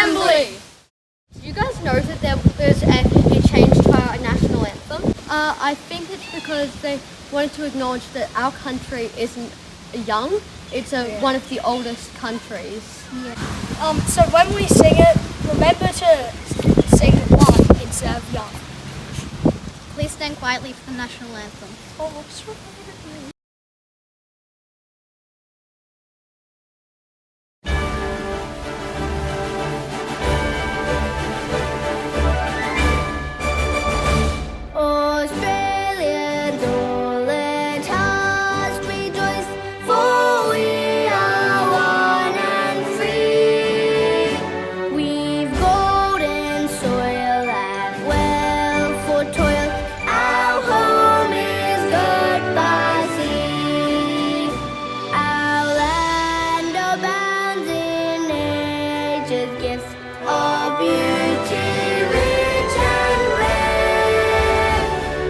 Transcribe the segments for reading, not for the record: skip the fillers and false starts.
Assembly! Did you guys know that there was a change to our national anthem? I think it's because they wanted to acknowledge that our country isn't young, it's one of the oldest countries. Yeah. So when we sing it, remember to sing one instead of young. Please stand quietly for the national anthem. Oh, sorry. Australians all let us rejoice, for we are one and free. We've golden soil and wealth for toil. Our home is good by sea. Our land abounds in nature's gifts of beauty, rich and rare.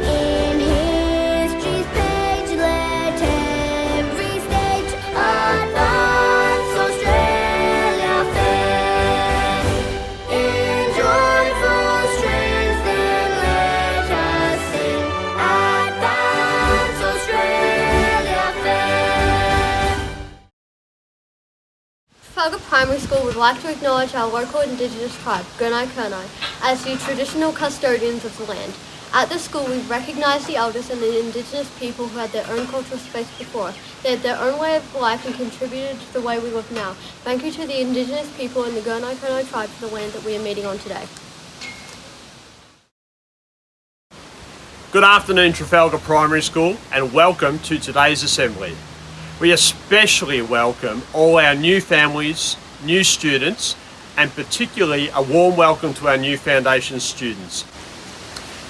In history's page, let every stage advance Australia fair. In joyful strains, then let us sing, advance Australia fair. Trafalgar Primary School would like to acknowledge our local Indigenous tribe, Gurnai Kurnai, as the traditional custodians of the land. At the school, we recognise the elders and the Indigenous people who had their own cultural space before us. They had their own way of life and contributed to the way we live now. Thank you to the Indigenous people and the Gurnai Kurnai tribe for the land that we are meeting on today. Good afternoon, Trafalgar Primary School, and welcome to today's assembly. We especially welcome all our new families, new students, and particularly a warm welcome to our new foundation students.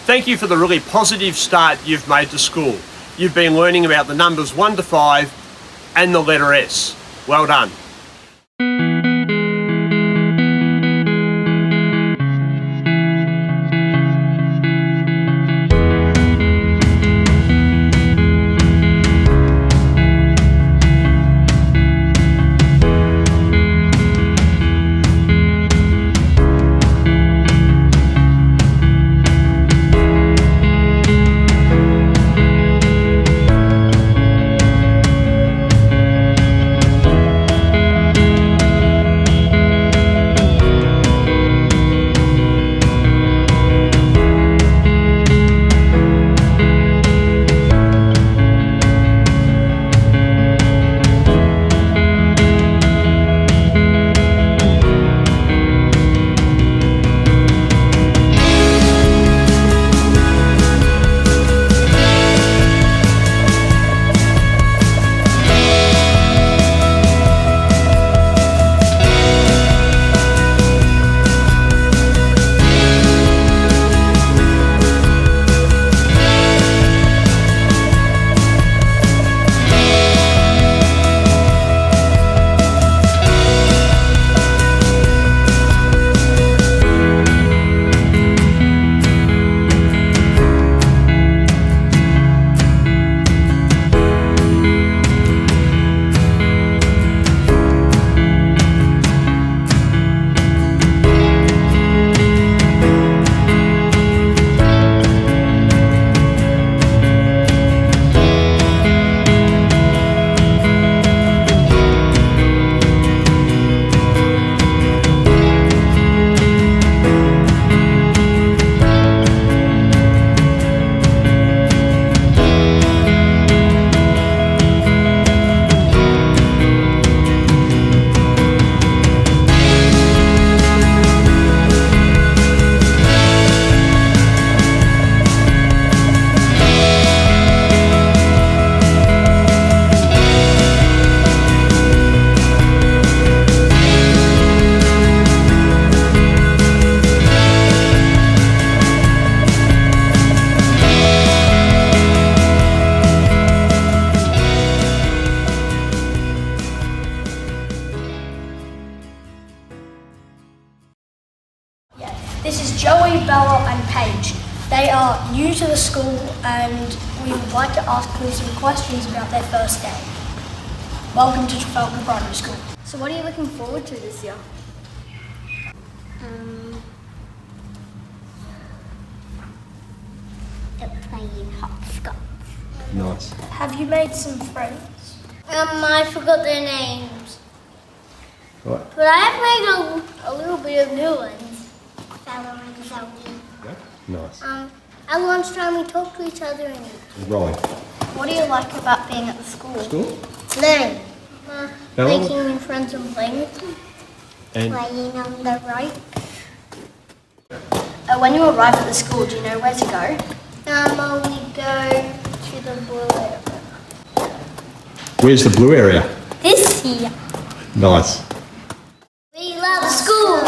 Thank you for the really positive start you've made to school. You've been learning about the numbers 1 to 5 and the letter S. Well done. This is Joey, Bella and Paige. They are new to the school and we would like to ask them some questions about their first day. Welcome to Trafalgar Primary School. So what are you looking forward to this year? Playing hopscotch. Nice. Have you made some friends? I forgot their names. Right. But I have made a little bit of new ones. Bella and Zoe. Yeah. Nice. At lunchtime we talk to each other and Right. What do you like about being at the school? School? learn. Bella? Making new friends and playing with them. And Playing on the right. When you arrive at the school, do you know where to go? We go to the blue area. where's the blue area? This here. Nice. We love school.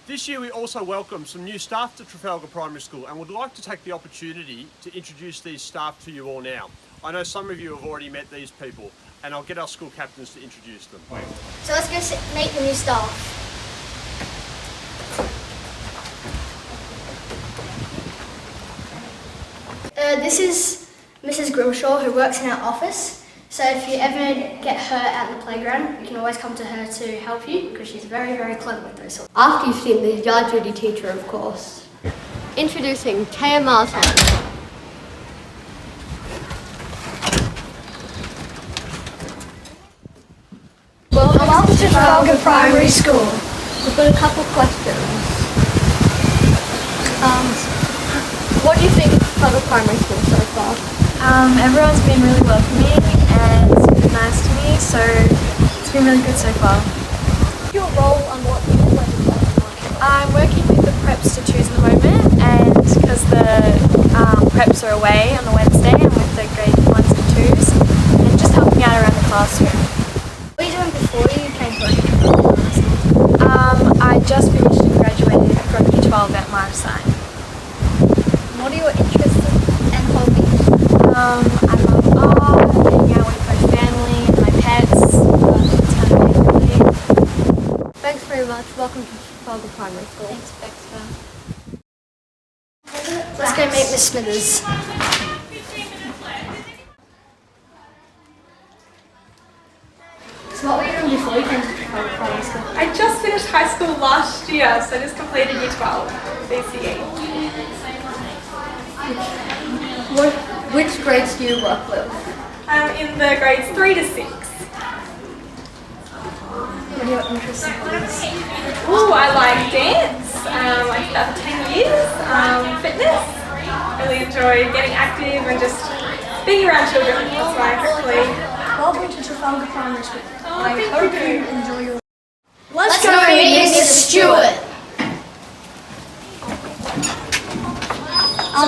This year we also welcome some new staff to Trafalgar Primary School and would like to take the opportunity to introduce these staff to you all now. I know some of you have already met these people and I'll get our school captains to introduce them. So let's go meet the new staff. This is Mrs. Grimshaw, who works in our office. So if you ever get hurt at the playground, you can always come to her to help you because she's very, very clever with those sorts. After you've seen the yard duty teacher, of course. Introducing Taya Marsland. Welcome to Trafalgar Primary School. We've got a couple questions. What do you think of Trafalgar Primary School so far? Everyone's been really welcoming and super nice to me, so it's been really good so far. Your role and what you do like? I'm working with the preps to choose at the moment, and because the preps are away on the Wednesday, I'm with the grade 1s and 2s, and just helping out around the classroom. What are you doing before you came to Trafalgar School? I just finished and graduated from Year 12 at Marstein. What are your interests and hobbies? I love art, hanging out with my family and my pets. That's kind of it. Thanks very much. Welcome to Trafalgar Primary School. Thanks, Baxter. Let's go meet Miss Smithers. So what were you doing before you came to Trafalgar Primary School? I just finished high school last year, so I just completed Year 12 BCE. Which grades do you work with? I'm in the grades 3 to 6. What are your interests and hobbies? Ooh, I like dance. I did that for 10 years. Fitness. Really enjoy getting active and just being around children. That's why hopefully. Welcome to Trafalgar Primary School. Oh, I thank hope you. you enjoy your... Let's go meet Mrs. Stewart.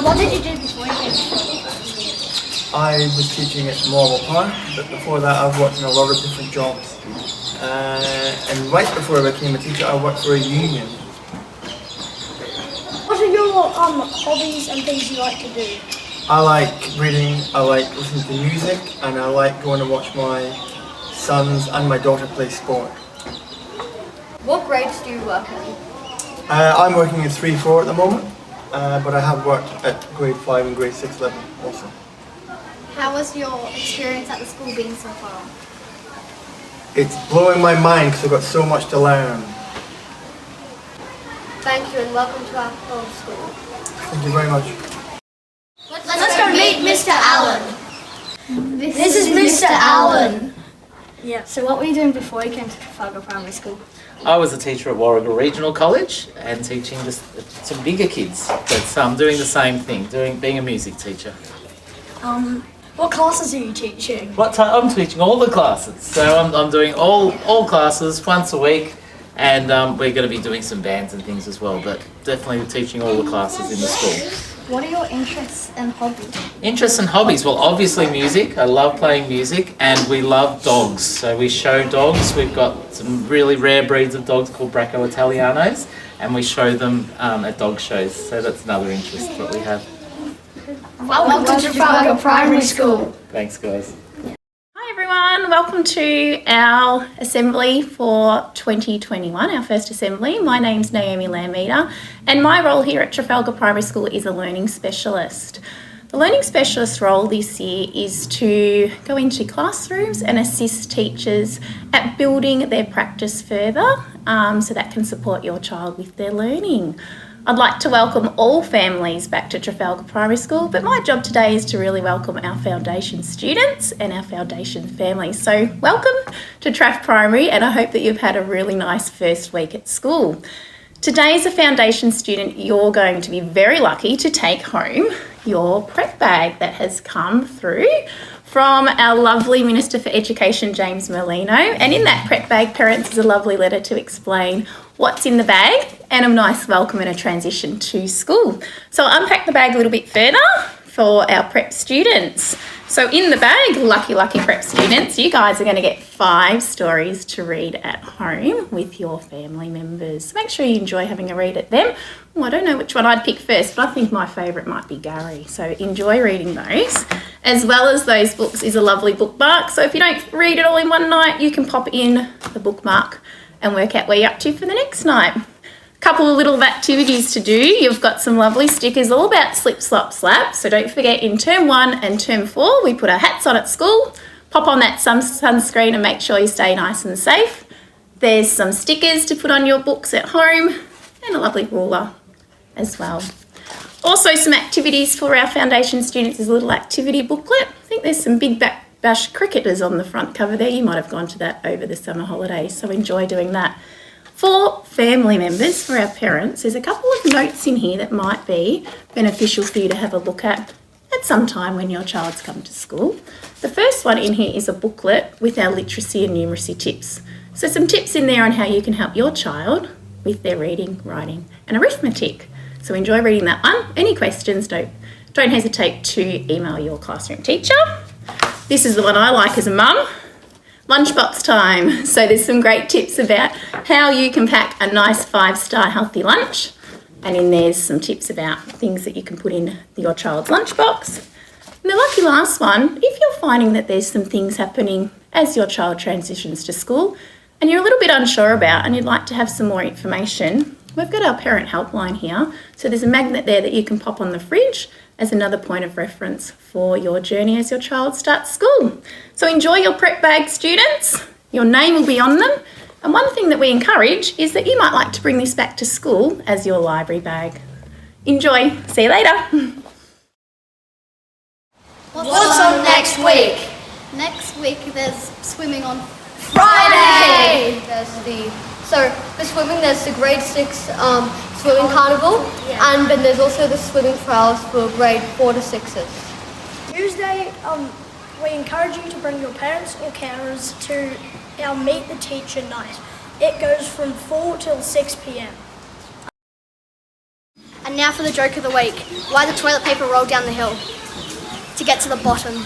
What did you do before you came to Trafalgar? I was teaching at Marble Park, but before that I've worked in a lot of different jobs. And right before I became a teacher, I worked for a union. What are your hobbies and things you like to do? I like reading, I like listening to music, and I like going to watch my sons and my daughter play sport. What grades do you work in? I'm working at 3-4 at the moment, but I have worked at grade 5 and grade 6 level also. How has your experience at the school been so far? It's blowing my mind because I've got so much to learn. Thank you and welcome to our whole school. Thank you very much. Let's go meet Mr. Allen. This is Mr. Allen. Yeah, so what were you doing before you came to Trafalgar Primary School? I was a teacher at Warragul Regional College and teaching just some bigger kids, but doing the same thing, being a music teacher. What classes are you teaching? I'm teaching all the classes, so I'm doing all classes once a week, and we're going to be doing some bands and things as well, but definitely teaching all the classes in the school. What are your interests and hobbies? Interests and hobbies? Well, obviously music. I love playing music, and we love dogs. So we show dogs. We've got some really rare breeds of dogs called Bracco Italianos, and we show them at dog shows. So that's another interest that we have. Welcome to Trafalgar Primary School. Thanks, guys. Hi everyone, welcome to our assembly for 2021, our first assembly. My name's Naomi Lammeter and my role here at Trafalgar Primary School is a learning specialist. The Learning Specialist role this year is to go into classrooms and assist teachers at building their practice further so that can support your child with their learning. I'd like to welcome all families back to Trafalgar Primary School, but my job today is to really welcome our foundation students and our foundation families. So welcome to Traf Primary, and I hope that you've had a really nice first week at school. Today as a foundation student, you're going to be very lucky to take home your prep bag that has come through from our lovely Minister for Education, James Merlino. And in that prep bag, parents, is a lovely letter to explain what's in the bag and a nice welcome and a transition to school. So I'll unpack the bag a little bit further for our prep students. So in the bag, lucky prep students, you guys are going to get 5 stories to read at home with your family members. Make sure you enjoy having a read at them. I don't know which one I'd pick first, but I think my favourite might be Gary. So enjoy reading those. As well as those books is a lovely bookmark. So if you don't read it all in one night, you can pop in the bookmark and work out where you're up to for the next night. Couple of little activities to do. You've got some lovely stickers all about slip, slop, slap. So don't forget, in term 1 and term 4, we put our hats on at school, pop on that sunscreen and make sure you stay nice and safe. There's some stickers to put on your books at home and a lovely ruler as well. Also some activities for our foundation students is a little activity booklet. I think there's some Big Bash cricketers on the front cover there. You might have gone to that over the summer holidays, so enjoy doing that. For family members, for our parents, there's a couple of notes in here that might be beneficial for you to have a look at some time when your child's come to school. The first one in here is a booklet with our literacy and numeracy tips. So some tips in there on how you can help your child with their reading, writing and arithmetic. So enjoy reading that one. Any questions, don't hesitate to email your classroom teacher. This is the one I like as a mum. Lunchbox time. So there's some great tips about how you can pack a nice 5-star healthy lunch. And then there's some tips about things that you can put in your child's lunchbox. And the lucky last one, if you're finding that there's some things happening as your child transitions to school and you're a little bit unsure about and you'd like to have some more information, we've got our parent helpline here. So there's a magnet there that you can pop on the fridge as another point of reference for your journey as your child starts school. So enjoy your prep bag, students. Your name will be on them. And one thing that we encourage is that you might like to bring this back to school as your library bag. Enjoy. See you later. What's on next week? Next week there's swimming on Friday! For swimming, there's the grade 6 swimming carnival, and then there's also the swimming trials for grade 4 to 6s. Tuesday, we encourage you to bring your parents or carers to our Meet the Teacher night. It goes from 4 till 6 p.m. And now for the joke of the week. Why the toilet paper rolled down the hill? To get to the bottom.